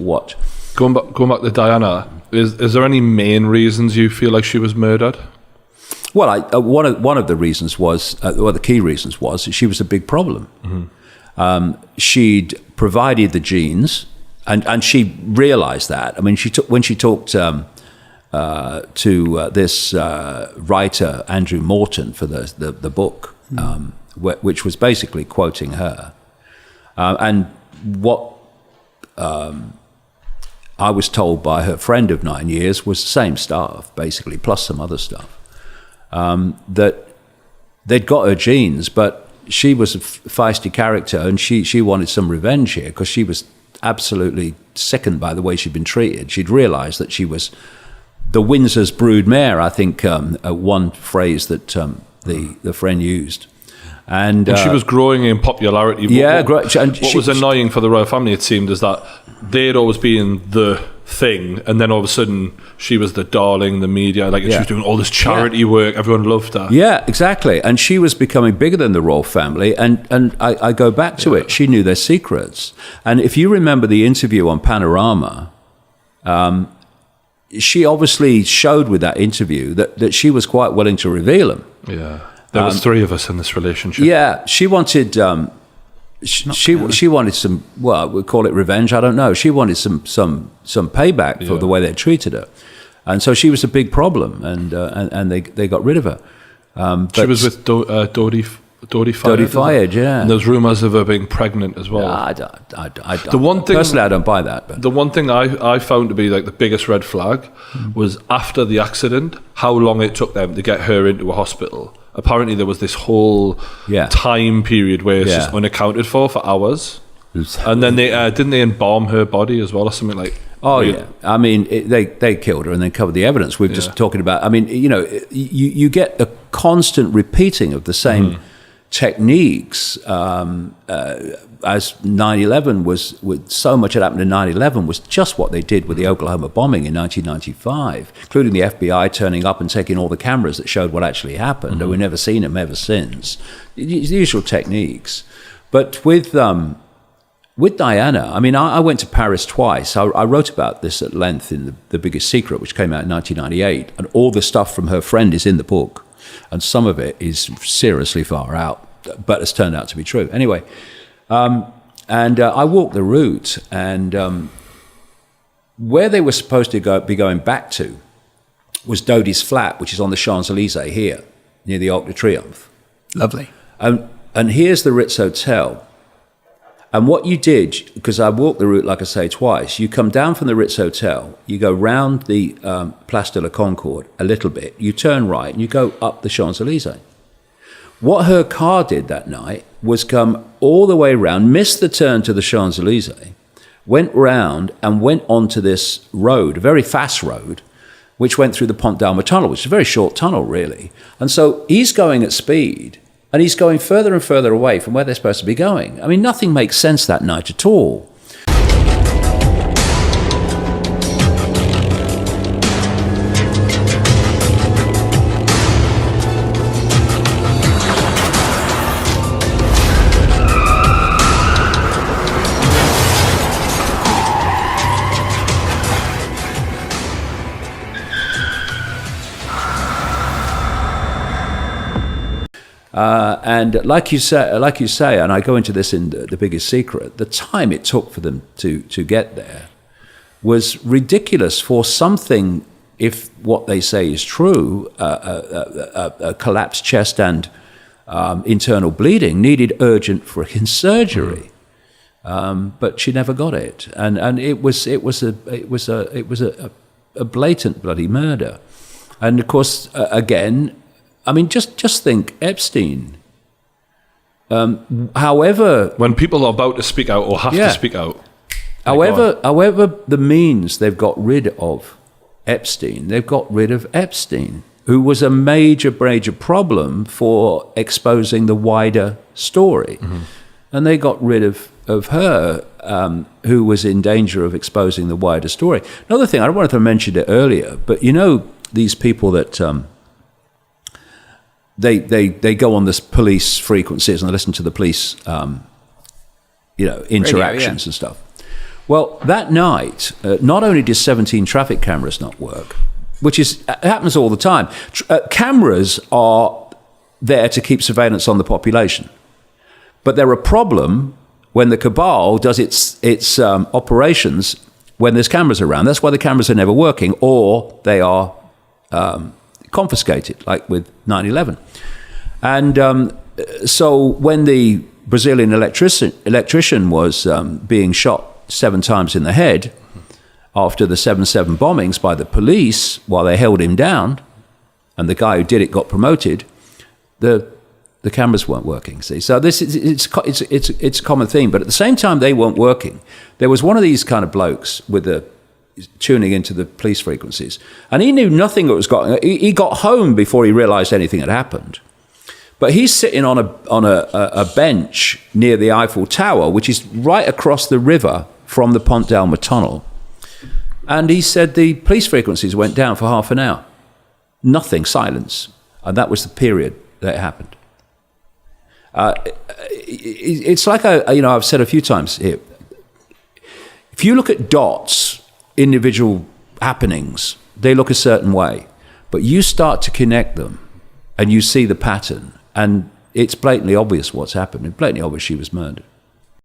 what. Going back to Diana, is there any main reasons you feel like she was murdered? Well, one of the reasons was, the key reasons was that she was a big problem. She'd provided the genes, and she realised that. I mean, when she talked to this writer Andrew Morton for the book, which was basically quoting her, and what I was told by her friend of 9 years was the same stuff, basically, plus some other stuff. That they'd got her genes, but she was a feisty character, and she wanted some revenge here because she was absolutely sickened by the way she'd been treated. She'd realised that she was the Windsor's brood mare, I think, one phrase that the friend used. And she was growing in popularity. What was annoying for the royal family, it seemed, is that they'd always been the thing, and then all of a sudden she was the darling, the media, she was doing all this charity work, everyone loved her. Yeah, exactly. And she was becoming bigger than the royal family, and I go back to it, she knew their secrets. And if you remember the interview on Panorama, she obviously showed with that interview that she was quite willing to reveal them. Yeah. There was three of us in this relationship. Yeah, she wanted she wanted some, well, we'll call it revenge, I don't know. She wanted some payback for the way they treated her. And so she was a big problem, and they got rid of her. She was with Dodi Fayed, yeah. And there's rumours of her being pregnant as well. Personally, I don't buy that. But. The one thing I found to be like the biggest red flag was after the accident, how long it took them to get her into a hospital. Apparently there was this whole time period where it's just unaccounted for hours. And then they didn't they embalm her body as well or something like. Oh yeah, I mean they killed her and then covered the evidence. We've just talking about. I mean, you get a constant repeating of the same techniques. As 9/11 was, with so much that happened in 9/11 was just what they did with the Oklahoma bombing in 1995, including the FBI turning up and taking all the cameras that showed what actually happened, and we've never seen them ever since. The usual techniques. But with Diana, I mean, I went to Paris twice. I wrote about this at length in The Biggest Secret, which came out in 1998, and all the stuff from her friend is in the book, and some of it is seriously far out, but it's turned out to be true. Anyway, I walked the route, and where they were supposed to be going back to was Dodi's flat, which is on the Champs-Élysées here, near the Arc de Triomphe. Lovely. And here's the Ritz Hotel. And what you did, because I walked the route, like I say, twice, you come down from the Ritz Hotel, you go round the Place de la Concorde a little bit, you turn right, and you go up the Champs-Élysées. What her car did that night was come all the way round, missed the turn to the Champs-Élysées, went round and went onto this road, a very fast road, which went through the Pont d'Alma tunnel, which is a very short tunnel, really. And so he's going at speed, and he's going further and further away from where they're supposed to be going. I mean, nothing makes sense that night at all. And like you say, and I go into this in the Biggest Secret, the time it took for them to get there was ridiculous for something, if what they say is true, a collapsed chest and internal bleeding needed urgent freaking surgery. But she never got it, and it was a blatant bloody murder. And of course, again, I mean, just think Epstein. However, when people are about to speak out or have to speak out, however the means they've got rid of Epstein, they've got rid of Epstein, who was a major problem for exposing the wider story. And they got rid of her, who was in danger of exposing the wider story. Another thing, I don't want to mention it earlier, but you know, these people that they go on this police frequencies and they listen to the police, interactions and stuff. Well, that night, not only did 17 traffic cameras not work, which happens all the time. Cameras are there to keep surveillance on the population. But they're a problem when the cabal does its operations when there's cameras around. That's why the cameras are never working, or they are confiscated, like with 9/11. And so when the Brazilian electrician was being shot 7 times in the head after the 7/7 bombings by the police while they held him down, and the guy who did it got promoted, the cameras weren't working. See, so it's a common theme. But at the same time they weren't working, there was one of these kind of blokes with tuning into the police frequencies, and he knew nothing that was going. He got home before he realised anything had happened. But he's sitting on a bench near the Eiffel Tower, which is right across the river from the Pont d'Alma tunnel. And he said the police frequencies went down for half an hour. Nothing, silence. And that was the period that it happened. It's like I've said a few times here. If you look at dots, individual happenings, they look a certain way. But you start to connect them and you see the pattern. And it's blatantly obvious what's happened. It's blatantly obvious she was murdered.